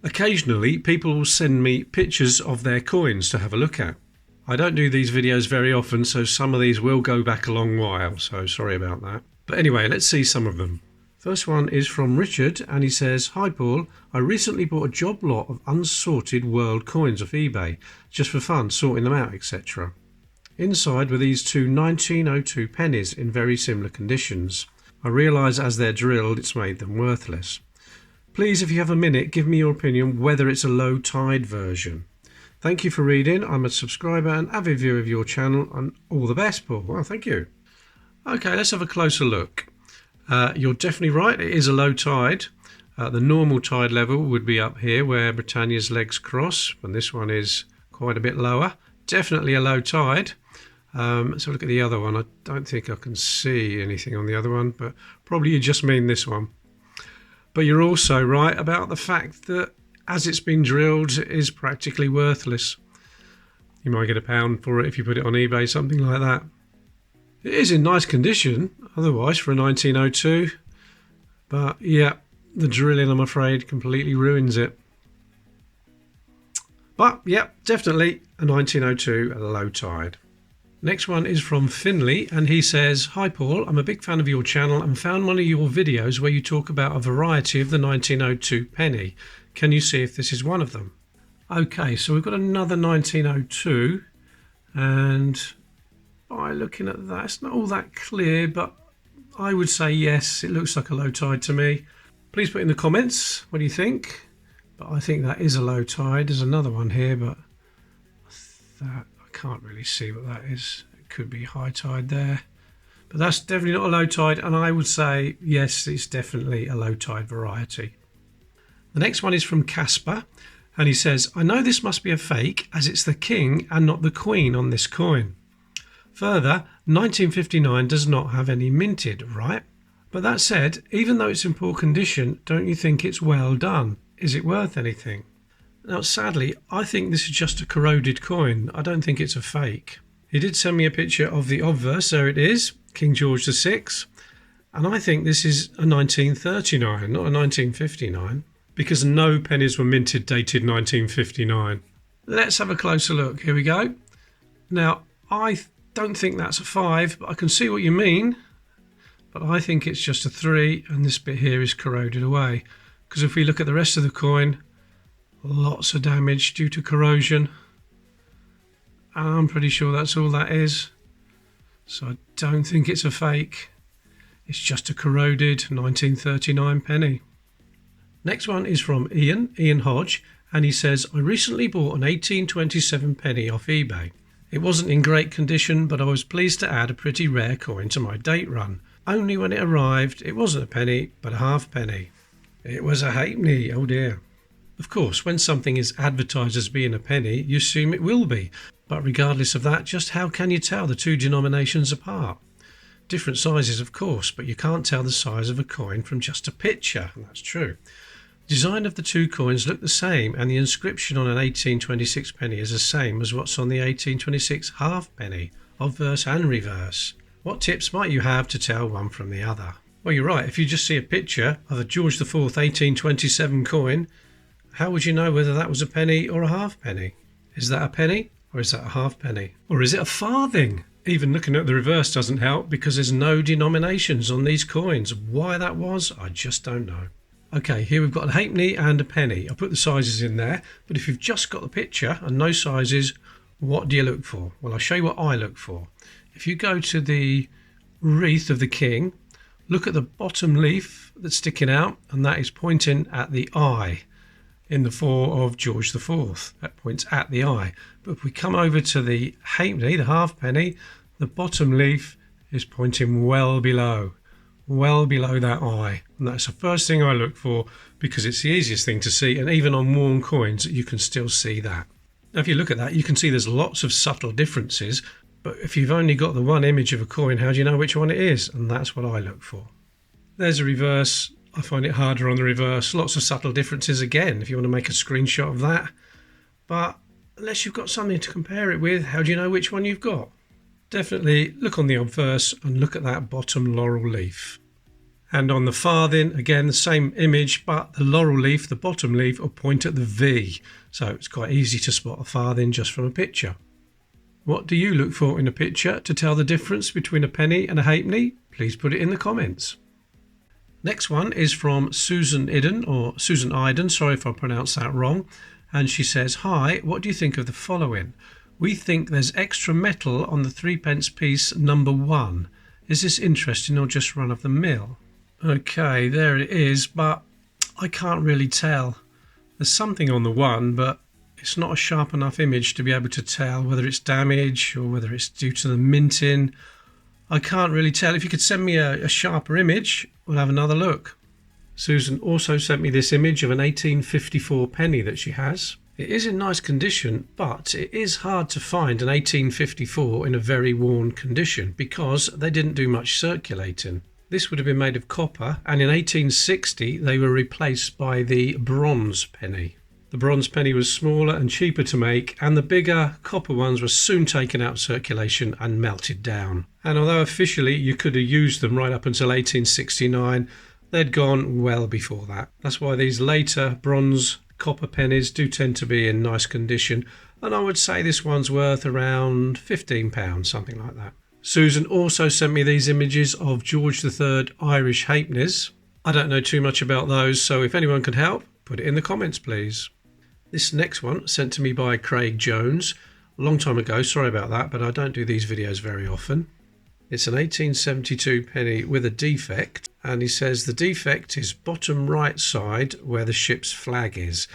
Occasionally, people will send me pictures of their coins to have a look at. I don't do these videos very often, so some of these will go back a long while, so sorry about that. But anyway, let's see some of them. First one is from Richard, and he says, "Hi Paul, I recently bought a job lot of unsorted world coins off eBay, just for fun, sorting them out, etc. Inside were these two 1902 pennies in very similar conditions. I realise as they're drilled, it's made them worthless. Please, if you have a minute, give me your opinion whether it's a low tide version. Thank you for reading. I'm a subscriber and avid viewer of your channel, and all the best, Paul." Well, thank you. Okay, let's have a closer look. You're definitely right, it is a low tide. The normal tide level would be up here where Britannia's legs cross, and this one is quite a bit lower. Definitely a low tide. Let's have a look at the other one. I don't think I can see anything on the other one, but probably you just mean this one. But you're also right about the fact that as it's been drilled, it is practically worthless. You might get £1 for it if you put it on eBay, something like that. It is in nice condition, otherwise, for a 1902. But yeah, the drilling, I'm afraid, completely ruins it. But yeah, definitely a 1902 at a low tide. Next one is from Finley, and he says, "Hi Paul, I'm a big fan of your channel and found one of your videos where you talk about a variety of the 1902 penny. Can you see if this is one of them?" Okay, so we've got another 1902, and by looking at that, it's not all that clear, but I would say yes, it looks like a low tide to me. Please put in the comments, what do you think? But I think that is a low tide. There's another one here, but that I can't really see what that is. It could be high tide there, but that's definitely not a low tide, and I would say yes, it's definitely a low tide variety. The next one is from Casper, and he says, "I know this must be a fake as it's the king and not the queen on this coin. Further, 1959 does not have any minted, right? But that said, even though it's in poor condition, don't you think it's well done? Is it worth anything?" Now, sadly, I think this is just a corroded coin. I don't think it's a fake. He did send me a picture of the obverse. There it is, King George VI. And I think this is a 1939, not a 1959, because no pennies were minted dated 1959. Let's have a closer look. Here we go. Now, I don't think that's a 5, but I can see what you mean. But I think it's just a 3, and this bit here is corroded away. Because if we look at the rest of the coin, lots of damage due to corrosion. And I'm pretty sure that's all that is. So I don't think it's a fake. It's just a corroded 1939 penny. Next one is from Ian Hodge, and he says, "I recently bought an 1827 penny off eBay. It wasn't in great condition, but I was pleased to add a pretty rare coin to my date run. Only when it arrived, it wasn't a penny, but a halfpenny. It was a halfpenny, oh dear." Of course, when something is advertised as being a penny, you assume it will be. But regardless of that, just how can you tell the two denominations apart? Different sizes, of course, but you can't tell the size of a coin from just a picture, and that's true. Design of the two coins look the same, and the inscription on an 1826 penny is the same as what's on the 1826 halfpenny, obverse and reverse. What tips might you have to tell one from the other? Well, you're right. If you just see a picture of a George IV 1827 coin, how would you know whether that was a penny or a halfpenny? Is that a penny or is that a halfpenny? Or is it a farthing? Even looking at the reverse doesn't help because there's no denominations on these coins. Why that was, I just don't know. Okay, here we've got a halfpenny and a penny. I put the sizes in there, but if you've just got the picture and no sizes, what do you look for? Well, I'll show you what I look for. If you go to the wreath of the king, look at the bottom leaf that's sticking out, and that is pointing at the eye in the 4 of George IV. That points at the eye. But if we come over to the halfpenny, the halfpenny, the bottom leaf is pointing well below that eye, and that's the first thing I look for because it's the easiest thing to see, and even on worn coins you can still see that. Now if you look at that, you can see there's lots of subtle differences, but if you've only got the one image of a coin, how do you know which one it is? And that's what I look for. There's a reverse. I find it harder on the reverse. Lots of subtle differences again if you want to make a screenshot of that, but unless you've got something to compare it with, how do you know which one you've got? Definitely look on the obverse and look at that bottom laurel leaf. And on the farthing, again, the same image, but the laurel leaf, the bottom leaf, will point at the V. So it's quite easy to spot a farthing just from a picture. What do you look for in a picture to tell the difference between a penny and a halfpenny? Please put it in the comments. Next one is from Susan Iden, sorry if I pronounced that wrong. And she says, "Hi, what do you think of the following? We think there's extra metal on the 3p piece number 1. Is this interesting or just run of the mill?" Okay, there it is, but I can't really tell. There's something on the 1, but it's not a sharp enough image to be able to tell whether it's damage or whether it's due to the minting. I can't really tell. If you could send me a sharper image, we'll have another look. Susan also sent me this image of an 1854 penny that she has. It is in nice condition, but it is hard to find an 1854 in a very worn condition because they didn't do much circulating. This would have been made of copper, and in 1860 they were replaced by the bronze penny. The bronze penny was smaller and cheaper to make, and the bigger copper ones were soon taken out of circulation and melted down. And although officially you could have used them right up until 1869, they'd gone well before that. That's why these later bronze copper pennies do tend to be in nice condition, and I would say this one's worth around £15, something like that. Susan also sent me these images of George III Irish halfpennies. I don't know too much about those, so if anyone can help, put it in the comments please. This next one, sent to me by Craig Jones, a long time ago, sorry about that, but I don't do these videos very often. It's an 1872 penny with a defect, and he says the defect is bottom right side where the ship's flag is.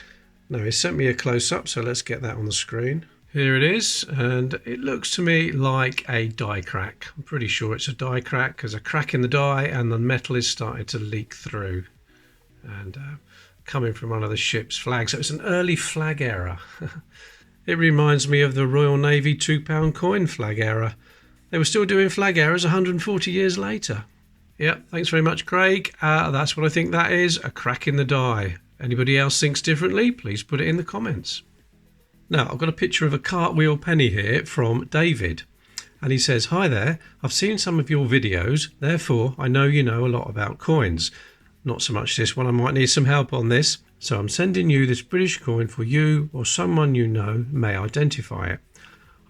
Now he sent me a close-up, so let's get that on the screen. Here it is, and it looks to me like a die crack. I'm pretty sure it's a die crack. There's a crack in the die and the metal is starting to leak through. And coming from one of the ship's flags. So it's an early flag error. It reminds me of the Royal Navy £2 coin flag error. They were still doing flag errors 140 years later. Yeah, thanks very much, Craig. That's what I think that is, a crack in the die. Anybody else thinks differently? Please put it in the comments. Now, I've got a picture of a cartwheel penny here from David. And he says, "Hi there, I've seen some of your videos, therefore I know you know a lot about coins. Not so much this one, I might need some help on this. So I'm sending you this British coin for you or someone you know may identify it.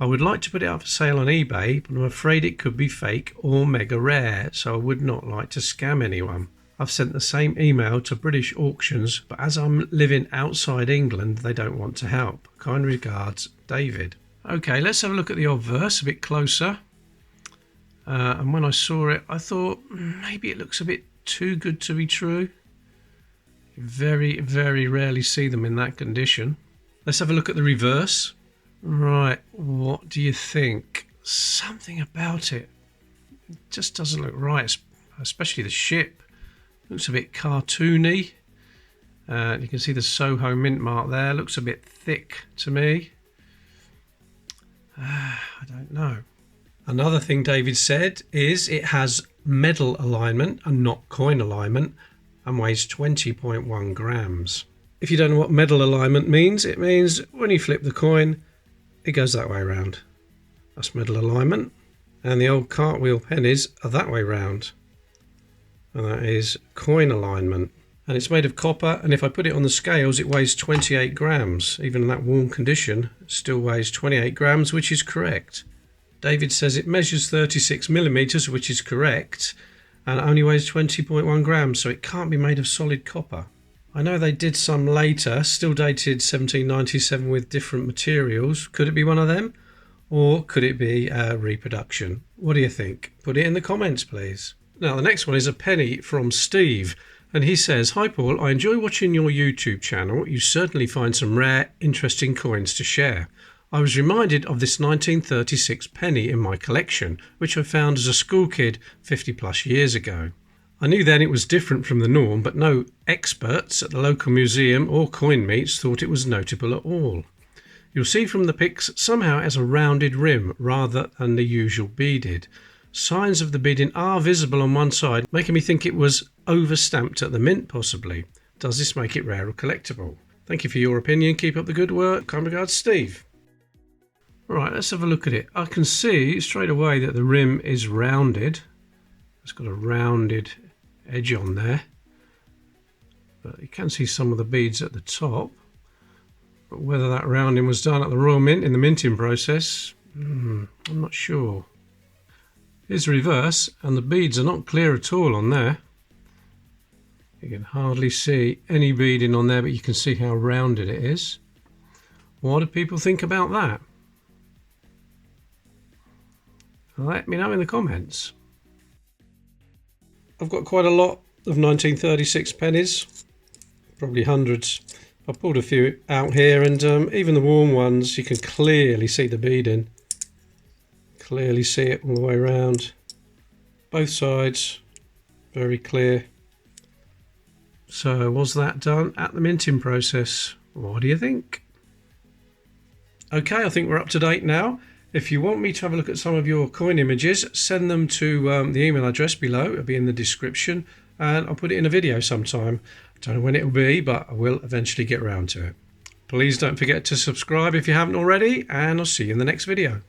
I would like to put it up for sale on eBay, but I'm afraid it could be fake or mega rare, so I would not like to scam anyone. I've sent the same email to British auctions, but as I'm living outside England, they don't want to help. Kind regards, David." Okay, let's have a look at the obverse a bit closer. And when I saw it, I thought maybe it looks a bit too good to be true. Very, very rarely see them in that condition. Let's have a look at the reverse. Right, what do you think? Something about it just doesn't look right, especially the ship. Looks a bit cartoony. You can see the Soho mint mark there. Looks a bit thick to me. I don't know. Another thing David said is it has medal alignment and not coin alignment and weighs 20.1 grams. If you don't know what medal alignment means, it means when you flip the coin, it goes that way around. That's medal alignment. And the old cartwheel pennies are that way round. And that is coin alignment. And it's made of copper, and if I put it on the scales, it weighs 28 grams. Even in that warm condition, it still weighs 28 grams, which is correct. David says it measures 36 millimeters, which is correct, and only weighs 20.1 grams, so it can't be made of solid copper. I know they did some later, still dated 1797 with different materials. Could it be one of them? Or could it be a reproduction? What do you think? Put it in the comments, please. Now, the next one is a penny from Steve. And he says, "Hi Paul, I enjoy watching your YouTube channel. You certainly find some rare, interesting coins to share. I was reminded of this 1936 penny in my collection, which I found as a school kid 50 plus years ago. I knew then it was different from the norm, but no experts at the local museum or coin meets thought it was notable at all. You'll see from the pics somehow it has a rounded rim rather than the usual beaded. Signs of the beading are visible on one side, making me think it was over-stamped at the mint possibly. Does this make it rare or collectible? Thank you for your opinion. Keep up the good work. Kind regards, Steve." Right, let's have a look at it. I can see straight away that the rim is rounded. It's got a rounded edge on there. But you can see some of the beads at the top. But whether that rounding was done at the Royal Mint in the minting process, I'm not sure. Here's the reverse, and the beads are not clear at all on there. You can hardly see any beading on there, but you can see how rounded it is. What do people think about that? Let me know in the comments. I've got quite a lot of 1936 pennies, probably hundreds. I pulled a few out here, and even the worn ones, you can clearly see the beading. Clearly see it all the way around. Both sides, very clear. So was that done at the minting process? What do you think? Okay, I think we're up to date now. If you want me to have a look at some of your coin images, send them to the email address below. It'll be in the description, and I'll put it in a video sometime. I don't know when it will be, but I will eventually get around to it. Please don't forget to subscribe if you haven't already, and I'll see you in the next video.